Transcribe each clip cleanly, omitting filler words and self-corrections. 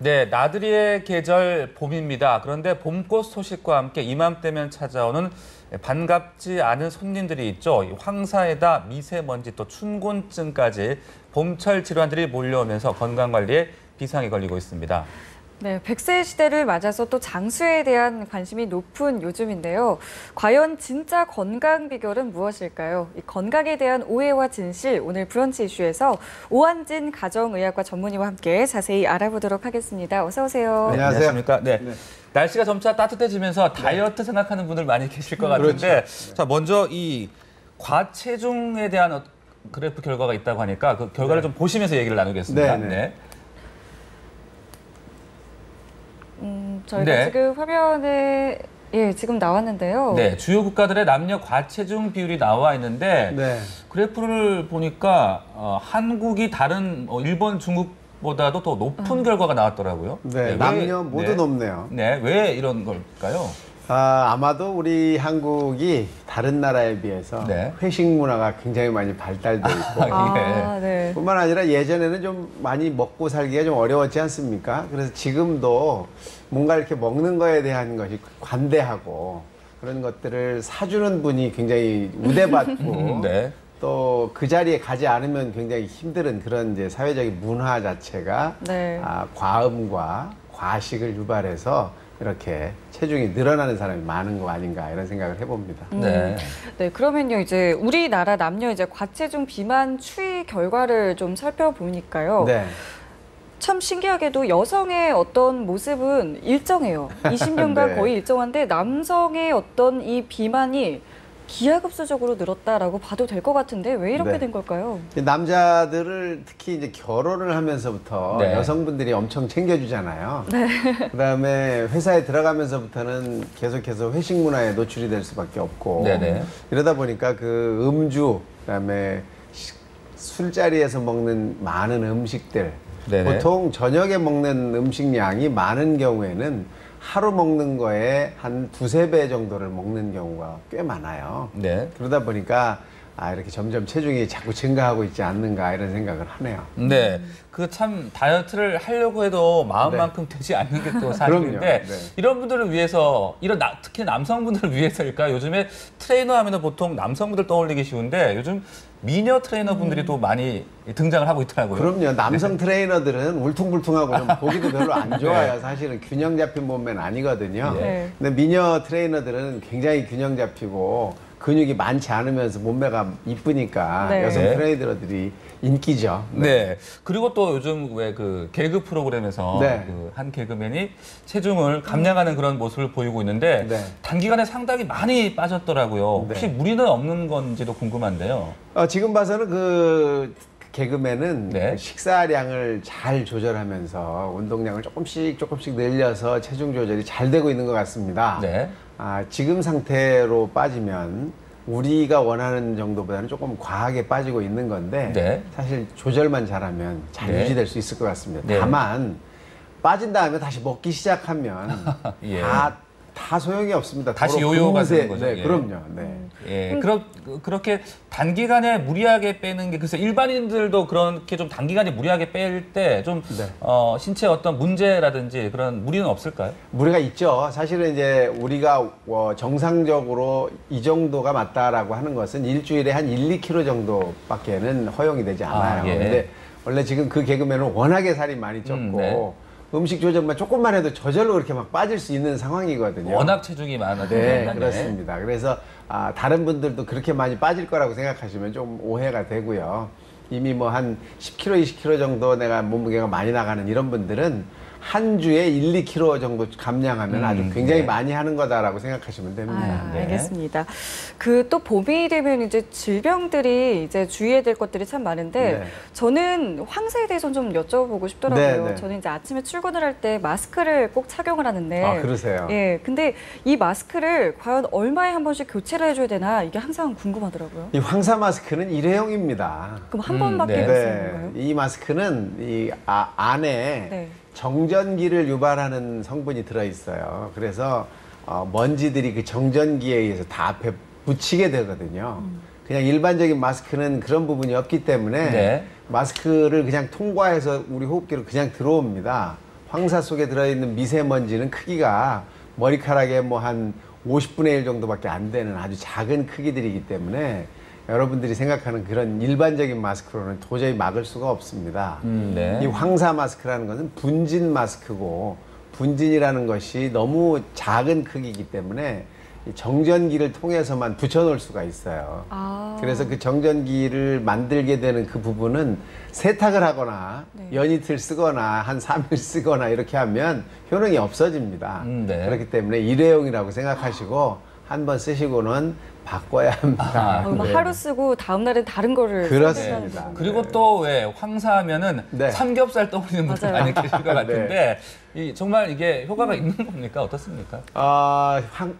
네, 나들이의 계절 봄입니다. 그런데 봄꽃 소식과 함께 이맘때면 찾아오는 반갑지 않은 손님들이 있죠. 황사에다 미세먼지 또 춘곤증까지 봄철 질환들이 몰려오면서 건강관리에 비상이 걸리고 있습니다. 네, 100세 시대를 맞아서 또 장수에 대한 관심이 높은 요즘인데요. 과연 진짜 건강 비결은 무엇일까요? 이 건강에 대한 오해와 진실, 오늘 브런치 이슈에서 오한진 가정의학과 전문의와 함께 자세히 알아보도록 하겠습니다. 어서 오세요. 네, 안녕하십니까? 네. 날씨가 점차 따뜻해지면서 다이어트 생각하는 분들 많이 계실 것 같은데, 그렇죠. 자, 먼저 이 과체중에 대한 그래프 결과가 있다고 하니까 그 결과를 좀 보시면서 얘기를 나누겠습니다. 네. 저희가 지금 화면에 지금 나왔는데요. 네, 주요 국가들의 남녀 과체중 비율이 나와 있는데 그래프를 보니까 한국이 다른 일본, 중국보다도 더 높은 결과가 나왔더라고요. 네, 남녀 모두 높네요. 네, 왜 이런 걸까요? 아마도 우리 한국이 다른 나라에 비해서 회식 문화가 굉장히 많이 발달돼 있고 뿐만 아니라 예전에는 좀 많이 먹고 살기가 좀 어려웠지 않습니까? 그래서 지금도 뭔가 이렇게 먹는 거에 대한 것이 관대하고 그런 것들을 사주는 분이 굉장히 우대받고 또 그 자리에 가지 않으면 굉장히 힘든 그런 이제 사회적인 문화 자체가 과음과 과식을 유발해서 이렇게 체중이 늘어나는 사람이 많은 거 아닌가 이런 생각을 해봅니다. 네, 그러면요 이제 우리나라 남녀 이제 과체중 비만 추이 결과를 좀 살펴보니까요. 참 신기하게도 여성의 어떤 모습은 일정해요. 20년간 거의 일정한데 남성의 어떤 이 비만이 기하급수적으로 늘었다라고 봐도 될 것 같은데 왜 이렇게 된 걸까요? 남자들을 특히 이제 결혼을 하면서부터 여성분들이 엄청 챙겨주잖아요. 그다음에 회사에 들어가면서부터는 계속해서 회식 문화에 노출이 될 수밖에 없고 이러다 보니까 그 음주, 그다음에 술자리에서 먹는 많은 음식들 보통 저녁에 먹는 음식량이 많은 경우에는 하루 먹는 거에 한 두세 배 정도를 먹는 경우가 꽤 많아요. 그러다 보니까 이렇게 점점 체중이 자꾸 증가하고 있지 않는가 이런 생각을 하네요. 네, 그 참 다이어트를 하려고 해도 마음만큼 되지 않는 게 또 사실인데 이런 분들을 위해서, 특히 남성분들을 위해서일까요? 요즘에 트레이너 하면 보통 남성분들 떠올리기 쉬운데 요즘 미녀 트레이너분들이 또 많이 등장을 하고 있더라고요. 그럼요. 남성 트레이너들은 울퉁불퉁하고 좀 보기도 별로 안 좋아요. 사실은 균형 잡힌 몸매는 아니거든요. 근데 미녀 트레이너들은 굉장히 균형 잡히고 근육이 많지 않으면서 몸매가 이쁘니까 여성 트레이너들이 인기죠. 그리고 또 요즘 왜 그 개그 프로그램에서 그 한 개그맨이 체중을 감량하는 그런 모습을 보이고 있는데 단기간에 상당히 많이 빠졌더라고요. 혹시 무리는 없는 건지도 궁금한데요. 지금 봐서는 그 개그맨은 그 식사량을 잘 조절하면서 운동량을 조금씩 늘려서 체중 조절이 잘 되고 있는 것 같습니다. 지금 상태로 빠지면 우리가 원하는 정도보다는 조금 과하게 빠지고 있는 건데 사실 조절만 잘하면 잘 유지될 수 있을 것 같습니다. 다만 빠진 다음에 다시 먹기 시작하면 다 소용이 없습니다. 다시 요요가 되는 거죠. 그럼요. 그렇게 단기간에 무리하게 빼는 게, 글쎄 일반인들도 그렇게 좀 단기간에 무리하게 뺄 때 좀 신체 어떤 문제라든지 그런 무리는 없을까요? 무리가 있죠. 사실은 이제 우리가 정상적으로 이 정도가 맞다라고 하는 것은 일주일에 한 1~2kg 정도밖에는 허용이 되지 않아요. 근데 원래 지금 그 개그맨은 워낙에 살이 많이 쪘고 음식 조절만 조금만 해도 저절로 그렇게 막 빠질 수 있는 상황이거든요. 워낙 체중이 많아서. 그렇습니다. 그래서 다른 분들도 그렇게 많이 빠질 거라고 생각하시면 좀 오해가 되고요. 이미 뭐 한 10kg, 20kg 정도 내가 몸무게가 많이 나가는 이런 분들은 한 주에 1~2kg 정도 감량하면 아주 굉장히 많이 하는 거다라고 생각하시면 됩니다. 알겠습니다. 그 또 봄이 되면 이제 질병들이 이제 주의해야 될 것들이 참 많은데 저는 황사에 대해서 좀 여쭤보고 싶더라고요. 저는 이제 아침에 출근을 할 때 마스크를 꼭 착용을 하는데 그러세요? 근데 이 마스크를 과연 얼마에 한 번씩 교체를 해줘야 되나 이게 항상 궁금하더라고요. 이 황사 마스크는 일회용입니다. 그럼 한 번밖에 못 쓰는 건가요? 이 마스크는 이 안에 정전기를 유발하는 성분이 들어있어요. 그래서 먼지들이 그 정전기에 의해서 다 앞에 묻히게 되거든요. 그냥 일반적인 마스크는 그런 부분이 없기 때문에 마스크를 그냥 통과해서 우리 호흡기로 그냥 들어옵니다. 황사 속에 들어있는 미세먼지는 크기가 머리카락의 뭐 한 50분의 1 정도밖에 안 되는 아주 작은 크기들이기 때문에 여러분들이 생각하는 그런 일반적인 마스크로는 도저히 막을 수가 없습니다. 네. 이 황사 마스크라는 것은 분진 마스크고 분진이라는 것이 너무 작은 크기이기 때문에 정전기를 통해서만 붙여놓을 수가 있어요. 그래서 그 정전기를 만들게 되는 그 부분은 세탁을 하거나 네. 연이틀 쓰거나 한 3일 쓰거나 이렇게 하면 효능이 없어집니다. 네. 그렇기 때문에 일회용이라고 생각하시고 한번 쓰시고는 바꿔야 합니다. 네. 하루 쓰고 다음 날은 다른 거를 그렇습니다. 그리고 또 왜 황사하면은 네. 삼겹살 떠오르는 분들 많이 계실 것 같은데 네. 정말 이게 효과가 있는 겁니까? 어떻습니까?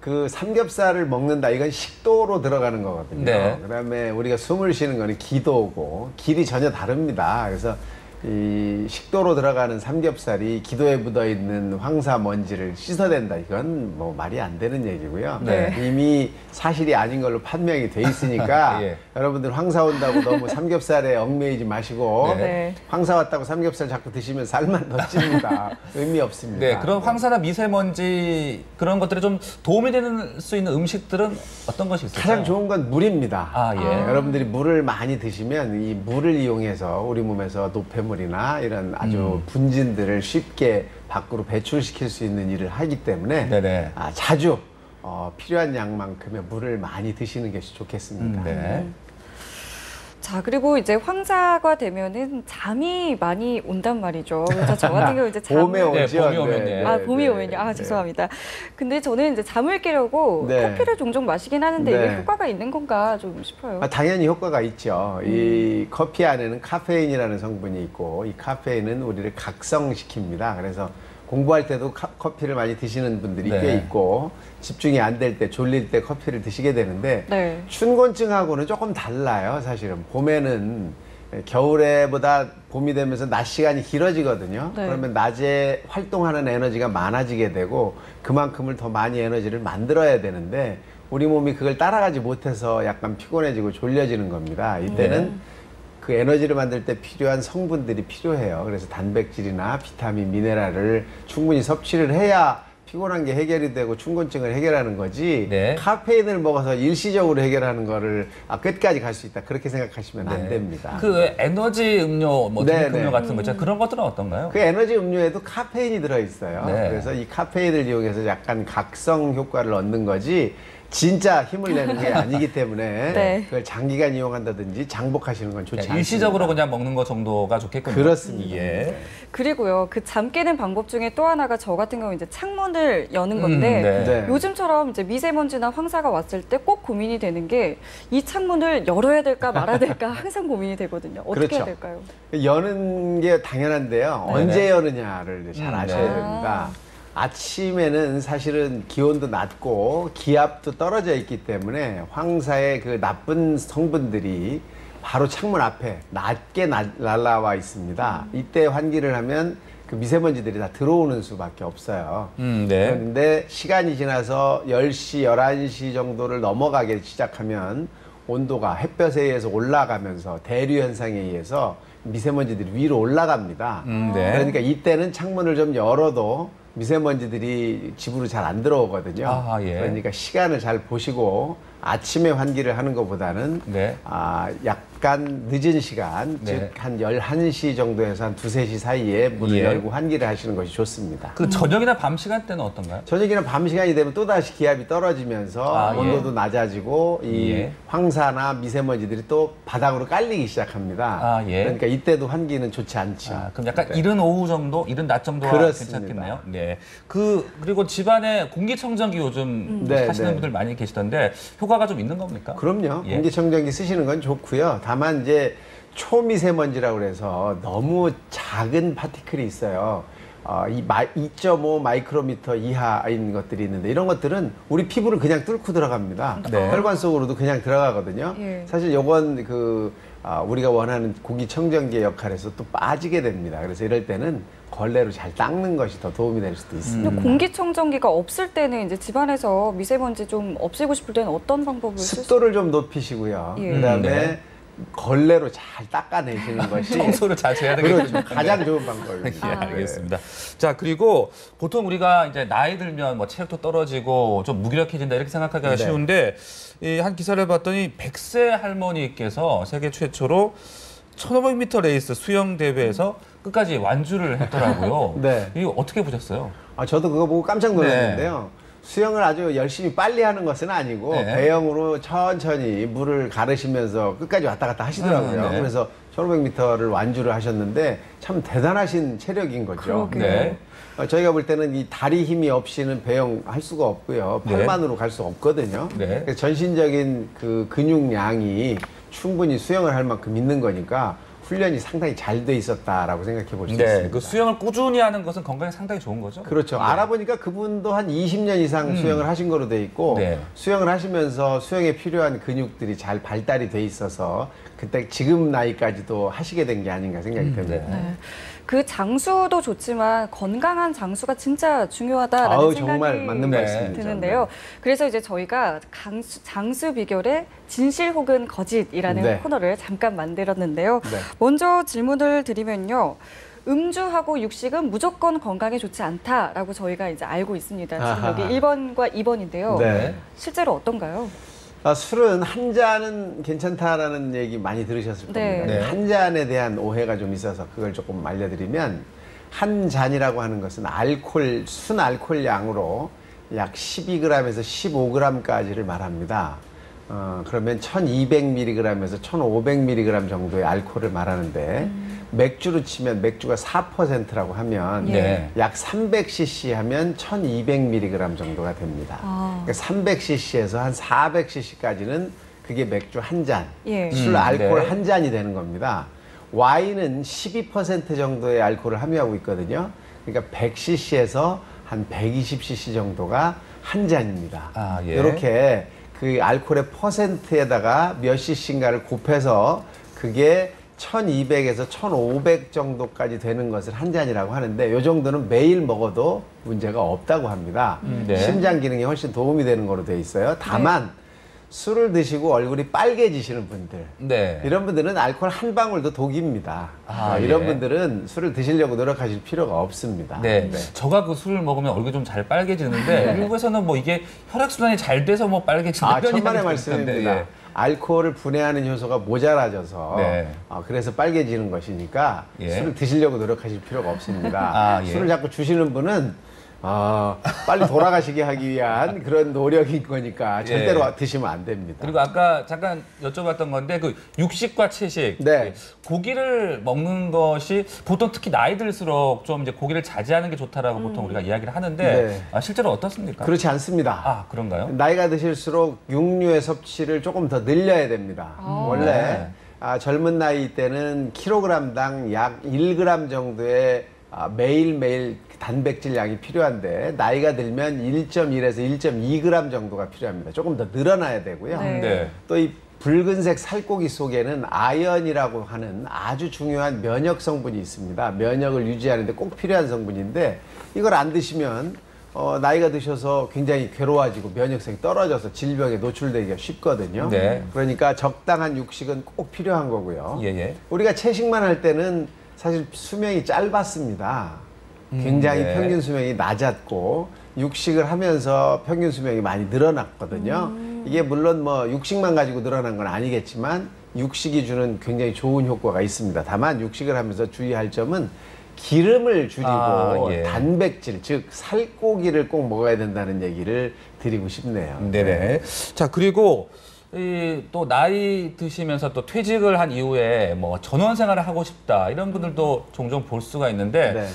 그 삼겹살을 먹는다 이건 식도로 들어가는 거거든요. 네. 그다음에 우리가 숨을 쉬는 거는 기도고 길이 전혀 다릅니다. 그래서 이 식도로 들어가는 삼겹살이 기도에 묻어있는 황사 먼지를 씻어낸다. 이건 뭐 말이 안 되는 얘기고요. 네. 이미 사실이 아닌 걸로 판명이 돼 있으니까 예. 여러분들 황사 온다고 너무 삼겹살에 얽매이지 마시고 네. 황사 왔다고 삼겹살 자꾸 드시면 살만 더 찝니다. 의미 없습니다. 네, 그런 황사나 미세먼지 그런 것들에 좀 도움이 되는 수 있는 음식들은 어떤 것이 있을까요? 가장 좋은 건 물입니다. 예. 여러분들이 물을 많이 드시면 이 물을 이용해서 우리 몸에서 노폐물이나 이런 아주 분진들을 쉽게 밖으로 배출시킬 수 있는 일을 하기 때문에 자주 필요한 양만큼의 물을 많이 드시는 것이 좋겠습니다. 네. 자, 그리고 이제 황사가 되면은 잠이 많이 온단 말이죠. 그래서 저 같은 경우 이제 봄에 오죠. 봄이 오면 봄이 오면요. 죄송합니다. 근데 저는 이제 잠을 깨려고 커피를 종종 마시긴 하는데 이게 효과가 있는 건가 좀 싶어요. 당연히 효과가 있죠. 이 커피 안에는 카페인이라는 성분이 있고 이 카페인은 우리를 각성시킵니다. 그래서 공부할 때도 커피를 많이 드시는 분들이 꽤 있고 집중이 안 될 때 졸릴 때 커피를 드시게 되는데 춘곤증하고는 조금 달라요. 사실은 봄에는 겨울에보다 봄이 되면서 낮 시간이 길어지거든요. 그러면 낮에 활동하는 에너지가 많아지게 되고 그만큼을 더 많이 에너지를 만들어야 되는데 우리 몸이 그걸 따라가지 못해서 약간 피곤해지고 졸려지는 겁니다. 이때는 그 에너지를 만들 때 필요한 성분들이 필요해요. 그래서 단백질이나 비타민, 미네랄을 충분히 섭취를 해야 피곤한 게 해결이 되고 춘곤증을 해결하는 거지 카페인을 먹어서 일시적으로 해결하는 거를 끝까지 갈 수 있다. 그렇게 생각하시면 안 됩니다. 그 에너지 음료, 뭐 드링크 음료 같은 거 있잖아요. 그런 것들은 어떤가요? 그 에너지 음료에도 카페인이 들어있어요. 그래서 이 카페인을 이용해서 약간 각성 효과를 얻는 거지 진짜 힘을 내는 게 아니기 때문에 그걸 장기간 이용한다든지 장복하시는 건 좋지 않습니다. 일시적으로 그냥 먹는 거 정도가 좋겠군요. 그렇습니다. 그리고요, 그 잠 깨는 방법 중에 또 하나가 저 같은 경우 이제 창문을 여는 건데 요즘처럼 이제 미세먼지나 황사가 왔을 때 꼭 고민이 되는 게 이 창문을 열어야 될까 말아야 될까 항상 고민이 되거든요. 어떻게 해야 될까요? 여는 게 당연한데요. 언제 여느냐를 잘 아셔야 됩니다. 아침에는 사실은 기온도 낮고 기압도 떨어져 있기 때문에 황사의 그 나쁜 성분들이 바로 창문 앞에 낮게 날라와 있습니다. 이때 환기를 하면 그 미세먼지들이 다 들어오는 수밖에 없어요. 그런데 시간이 지나서 10시, 11시 정도를 넘어가기 시작하면 온도가 햇볕에 의해서 올라가면서 대류 현상에 의해서 미세먼지들이 위로 올라갑니다. 그러니까 이때는 창문을 좀 열어도 미세먼지들이 집으로 잘 안 들어오거든요. 그러니까 시간을 잘 보시고 아침에 환기를 하는 것보다는 약간 늦은 시간, 즉 한 11시 정도에서 한 2, 3시 사이에 문을 열고 환기를 하시는 것이 좋습니다. 그 저녁이나 밤 시간대는 어떤가요? 저녁이나 밤 시간이 되면 또다시 기압이 떨어지면서 온도도 낮아지고 이 황사나 미세먼지들이 또 바닥으로 깔리기 시작합니다. 그러니까 이때도 환기는 좋지 않죠. 그럼 약간 이른 오후 정도, 이른 낮 정도가 괜찮겠네요. 그리고 집안에 공기청정기 요즘 하시는 분들 많이 계시던데 효과가 좀 있는 겁니까? 그럼요. 공기청정기 쓰시는 건 좋고요. 다만 이제 초미세먼지라고 해서 너무 작은 파티클이 있어요. 2.5 마이크로미터 이하인 것들이 있는데 이런 것들은 우리 피부를 그냥 뚫고 들어갑니다. 혈관 속으로도 그냥 들어가거든요. 사실 요건 우리가 원하는 공기청정기의 역할에서 또 빠지게 됩니다. 그래서 이럴 때는 걸레로 잘 닦는 것이 더 도움이 될 수도 있습니다. 공기청정기가 없을 때는 이제 집안에서 미세먼지 좀 없애고 싶을 때는 어떤 방법을 습도를 좀 높이시고요. 그다음에 걸레로 잘 닦아내시는 것이 청소를 자주 해야 되겠죠. 그렇죠. 가장 좋은 방법입니다. 예, 알겠습니다. 자, 그리고 보통 우리가 이제 나이 들면 뭐 체력도 떨어지고 좀 무기력해진다 이렇게 생각하기가 쉬운데 이 한 기사를 봤더니 100세 할머니께서 세계 최초로 1500m 레이스 수영 대회에서 끝까지 완주를 했더라고요. 네. 이거 어떻게 보셨어요? 저도 그거 보고 깜짝 놀랐는데요. 수영을 아주 열심히 빨리 하는 것은 아니고 배영으로 천천히 물을 가르시면서 끝까지 왔다 갔다 하시더라고요. 그래서 1500m를 완주를 하셨는데 참 대단하신 체력인 거죠. 저희가 볼 때는 이 다리 힘이 없이는 배영할 수가 없고요. 팔만으로 갈 수 없거든요. 그래서 전신적인 그 근육량이 충분히 수영을 할 만큼 있는 거니까 훈련이 상당히 잘 돼 있었다라고 생각해 볼 수 있습니다. 그 수영을 꾸준히 하는 것은 건강에 상당히 좋은 거죠? 그렇죠. 알아보니까 그분도 한 20년 이상 수영을 하신 거로 돼 있고 수영을 하시면서 수영에 필요한 근육들이 잘 발달이 돼 있어서 그때 지금 나이까지도 하시게 된 게 아닌가 생각이 듭니다. 그 장수도 좋지만 건강한 장수가 진짜 중요하다라는 생각이 정말 맞는 말씀이죠. 드는데요. 그래서 이제 저희가 장수 비결의 진실 혹은 거짓이라는 코너를 잠깐 만들었는데요. 먼저 질문을 드리면요. 음주하고 육식은 무조건 건강에 좋지 않다라고 저희가 이제 알고 있습니다. 지금 여기 1번과 2번인데요. 실제로 어떤가요? 술은 한 잔은 괜찮다라는 얘기 많이 들으셨을 겁니다. 한 잔에 대한 오해가 좀 있어서 그걸 조금 알려드리면 한 잔이라고 하는 것은 순 알코올량으로 약 12g에서 15g까지를 말합니다. 그러면 1200mg에서 1500mg 정도의 알코올을 말하는데 맥주로 치면 맥주가 4%라고 하면 약 300cc 하면 1200mg 정도가 됩니다. 그러니까 300cc에서 한 400cc까지는 그게 맥주 한 잔, 술 알코올 한 잔이 되는 겁니다. 와인은 12% 정도의 알코올을 함유하고 있거든요. 그러니까 100cc에서 한 120cc 정도가 한 잔입니다. 이렇게 그 알코올의 퍼센트에다가 몇 cc인가를 곱해서 그게 1200에서 1500 정도까지 되는 것을 한 잔이라고 하는데 이 정도는 매일 먹어도 문제가 없다고 합니다. 심장 기능에 훨씬 도움이 되는 거로 돼 있어요. 다만 술을 드시고 얼굴이 빨개지시는 분들 이런 분들은 알코올 한 방울도 독입니다. 이런 분들은 술을 드시려고 노력하실 필요가 없습니다. 저가 그 술을 먹으면 얼굴이 좀 잘 빨개지는데 미국에서는 뭐 이게 혈액순환이 잘 돼서 뭐 빨개진다. 천만의 말씀입니다. 알코올을 분해하는 효소가 모자라져서 그래서 빨개지는 것이니까 술을 드시려고 노력하실 필요가 없습니다. 술을 자꾸 주시는 분은 빨리 돌아가시게 하기 위한 그런 노력인 거니까 절대로 드시면 안 됩니다. 그리고 아까 잠깐 여쭤봤던 건데 그 육식과 채식, 고기를 먹는 것이 보통 특히 나이 들수록 좀 이제 고기를 자제하는 게 좋다라고 보통 우리가 이야기를 하는데 실제로 어떻습니까? 그렇지 않습니다. 그런가요? 나이가 드실수록 육류의 섭취를 조금 더 늘려야 됩니다. 원래 젊은 나이 때는 킬로그램당 약 1g 정도의 매일매일 단백질 양이 필요한데 나이가 들면 1.1에서 1.2g 정도가 필요합니다. 조금 더 늘어나야 되고요. 또 이 붉은색 살코기 속에는 아연이라고 하는 아주 중요한 면역 성분이 있습니다. 면역을 유지하는 데 꼭 필요한 성분인데 이걸 안 드시면 나이가 드셔서 굉장히 괴로워지고 면역성이 떨어져서 질병에 노출되기가 쉽거든요. 그러니까 적당한 육식은 꼭 필요한 거고요. 우리가 채식만 할 때는 사실 수명이 짧았습니다. 굉장히 평균 수명이 낮았고 육식을 하면서 평균 수명이 많이 늘어났거든요. 이게 물론 뭐 육식만 가지고 늘어난 건 아니겠지만 육식이 주는 굉장히 좋은 효과가 있습니다. 다만 육식을 하면서 주의할 점은 기름을 줄이고 단백질, 즉 살코기를 꼭 먹어야 된다는 얘기를 드리고 싶네요. 자, 그리고 또 나이 드시면서 또 퇴직을 한 이후에 뭐 전원 생활을 하고 싶다 이런 분들도 종종 볼 수가 있는데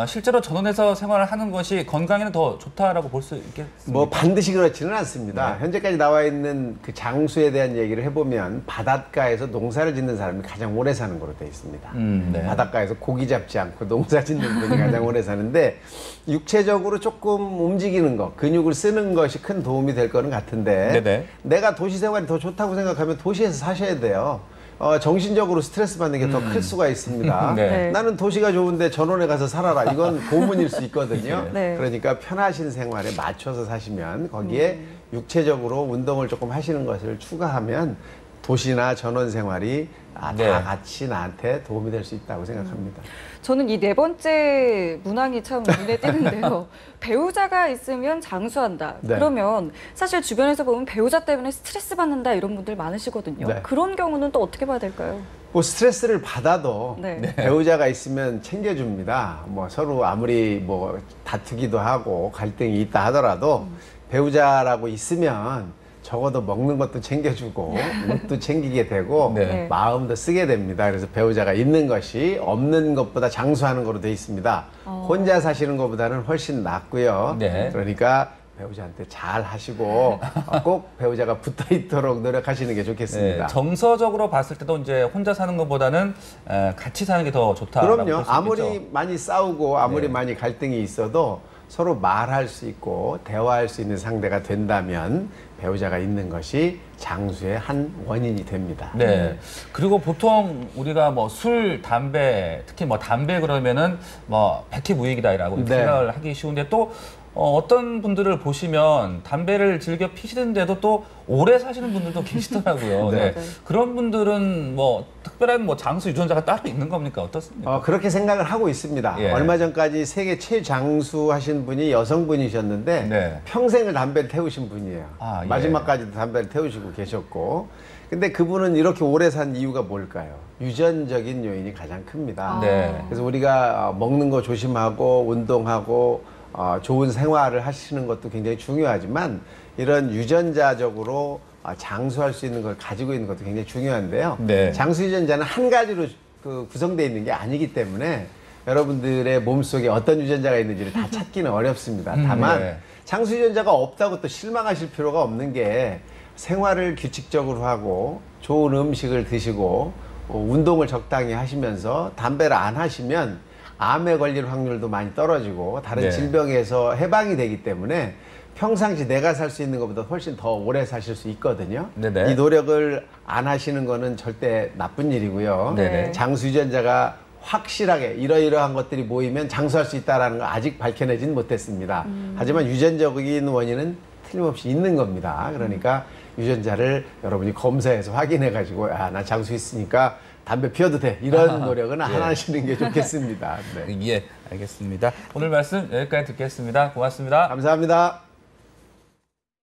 실제로 전원에서 생활을 하는 것이 건강에는 더 좋다라고 볼 수 있겠습니까? 뭐 반드시 그렇지는 않습니다. 현재까지 나와 있는 그 장수에 대한 얘기를 해보면 바닷가에서 농사를 짓는 사람이 가장 오래 사는 거로 되어 있습니다. 바닷가에서 고기 잡지 않고 농사 짓는 분이 가장 오래 사는데 육체적으로 조금 움직이는 것, 근육을 쓰는 것이 큰 도움이 될 거는 같은데 내가 도시 생활이 더 좋다고 생각하면 도시에서 사셔야 돼요. 정신적으로 스트레스 받는 게 더 클 수가 있습니다. 나는 도시가 좋은데 전원에 가서 살아라. 이건 고문일 수 있거든요. 그러니까 편하신 생활에 맞춰서 사시면 거기에 육체적으로 운동을 조금 하시는 것을 추가하면 도시나 전원 생활이 다 같이 나한테 도움이 될 수 있다고 생각합니다. 저는 이 네 번째 문항이 참 눈에 띄는데요. 배우자가 있으면 장수한다. 네. 그러면 사실 주변에서 보면 배우자 때문에 스트레스 받는다 이런 분들 많으시거든요. 네. 그런 경우는 또 어떻게 봐야 될까요? 뭐 스트레스를 받아도 배우자가 있으면 챙겨줍니다. 뭐 서로 아무리 뭐 다투기도 하고 갈등이 있다 하더라도 배우자라고 있으면 적어도 먹는 것도 챙겨주고 옷도 챙기게 되고 마음도 쓰게 됩니다. 그래서 배우자가 있는 것이 없는 것보다 장수하는 거로 돼 있습니다. 혼자 사시는 것보다는 훨씬 낫고요. 그러니까 배우자한테 잘 하시고 꼭 배우자가 붙어 있도록 노력하시는 게 좋겠습니다. 정서적으로 봤을 때도 이제 혼자 사는 것보다는 같이 사는 게 더 좋다라고 볼 수 있겠죠. 그럼요. 아무리 많이 싸우고 아무리 많이 갈등이 있어도 서로 말할 수 있고 대화할 수 있는 상대가 된다면 배우자가 있는 것이 장수의 한 원인이 됩니다. 네. 그리고 보통 우리가 뭐 술, 담배, 특히 뭐 담배 그러면은 뭐 백해무익이다라고 생각을 하기 쉬운데 또 어떤 분들을 보시면 담배를 즐겨 피시는데도 또 오래 사시는 분들도 계시더라고요. 그런 분들은 뭐 특별한 뭐 장수 유전자가 따로 있는 겁니까? 어떻습니까? 그렇게 생각을 하고 있습니다. 얼마 전까지 세계 최장수 하신 분이 여성분이셨는데 평생을 담배를 태우신 분이에요. 마지막까지도 담배를 태우시고 계셨고. 근데 그분은 이렇게 오래 산 이유가 뭘까요? 유전적인 요인이 가장 큽니다. 그래서 우리가 먹는 거 조심하고 운동하고 좋은 생활을 하시는 것도 굉장히 중요하지만 이런 유전자적으로 장수할 수 있는 걸 가지고 있는 것도 굉장히 중요한데요. 장수 유전자는 한 가지로 구성되어 있는 게 아니기 때문에 여러분들의 몸속에 어떤 유전자가 있는지를 다 찾기는 어렵습니다. 다만 장수 유전자가 없다고 또 실망하실 필요가 없는 게 생활을 규칙적으로 하고 좋은 음식을 드시고 운동을 적당히 하시면서 담배를 안 하시면 암에 걸릴 확률도 많이 떨어지고 다른 질병에서 해방이 되기 때문에 평상시 내가 살 수 있는 것보다 훨씬 더 오래 사실 수 있거든요. 이 노력을 안 하시는 거는 절대 나쁜 일이고요. 장수 유전자가 확실하게 이러이러한 것들이 모이면 장수할 수 있다는 거 아직 밝혀내지는 못했습니다. 하지만 유전적인 원인은 틀림없이 있는 겁니다. 그러니까 유전자를 여러분이 검사해서 확인해가지고 나 장수 있으니까 담배 피워도 돼. 이런 노력은 안 하시는 게 좋겠습니다. 알겠습니다. 오늘 말씀 여기까지 듣겠습니다. 고맙습니다. 감사합니다.